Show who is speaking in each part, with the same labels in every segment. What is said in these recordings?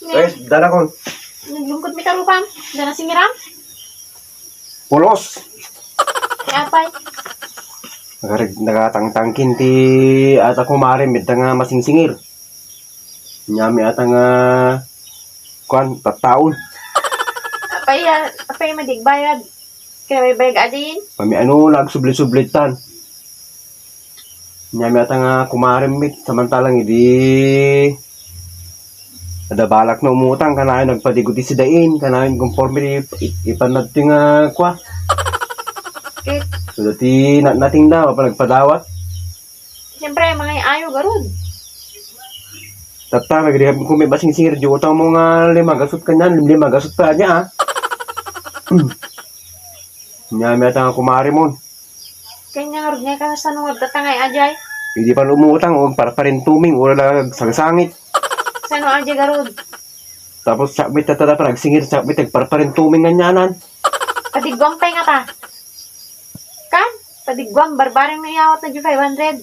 Speaker 1: Guys, dala ko.
Speaker 2: Naglungkot mi karupam. Dala singiram.
Speaker 1: Pulos.
Speaker 2: Kaya apay.
Speaker 1: Nagatangtangkin ti ata kumare med nga masingsingir. Nyami ata nga kuan tattaon.
Speaker 2: Apay madigbayad. Kaya may bayag adin.
Speaker 1: Pami ano nagsublit-sublitan. Nyami ata nga kumare mit samantalang idi ada balak na umutang kanayon nagpadiguti si dain kanayon conforme ipanad ti nga kwa.
Speaker 2: Okay.
Speaker 1: So dati nating daw pa nagpadawat.
Speaker 2: Siyempre, mga ayaw garod.
Speaker 1: Tata nagrihat ko may basing singir di utang mo nga lima gasot kanyan lima gasot pa niya ah. Nyami ata nga kumare mon.
Speaker 2: Kaya nga garod nga ka sa nung tatangay ajay.
Speaker 1: Hindi pa lumutang o para pa rin tuming wala sangsangit.
Speaker 2: Sa nung ajay garod.
Speaker 1: Tapos sakbit tata pa nagsingir sakbit para pa rin tuming ganyanan.
Speaker 2: Padigwang tayo nga ta. Kan? Padigwang, barbareng nayawat na dyan 500.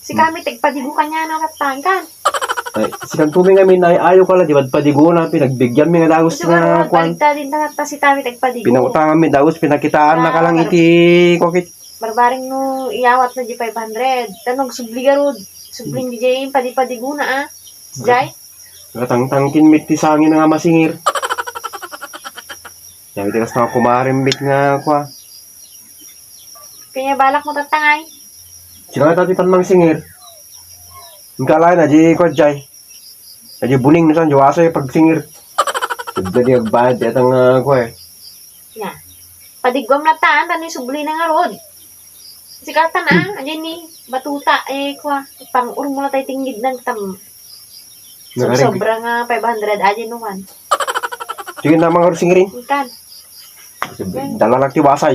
Speaker 2: Si kami, tagpadigo ka niya na katang kan.
Speaker 1: Ay, sikang tuming kami na ayaw ka lang, di ba padigo na, pinagbigyan mi nga dagos
Speaker 2: Gusto
Speaker 1: nga
Speaker 2: nga,
Speaker 1: kwan.
Speaker 2: baligta din na si kami, tagpadigo.
Speaker 1: Pinautangan mi dagos, pinakitaan na ka lang iti kokit.
Speaker 2: Barbareng no iyawat na dyan 500. Tanog, subli garod. Subling di dyan, padi-padigo na ah. Jay?
Speaker 1: Katangtangkin mit ti sangin nga masingir. Yang tikas na kumarimbit nga kwa.
Speaker 2: Kanya balak mo tatangay.
Speaker 1: Sino nga tati pan mangsingir? Ang kalay na di kwa jay. Na di buning na san, juwasa yung pagsingir. Sabda di agbayad, di atang kwa eh.
Speaker 2: Nga. Padigwam na taan, tani subli na nga rod. Sikatan ah, andyan ni batuta eh kwa. Pang-urong mo na tayo tinggid ng tam. Sobra nga 500 adyan numan.
Speaker 1: Sige na mga singirin.
Speaker 2: Ikan.
Speaker 1: Dala lang ti wasay.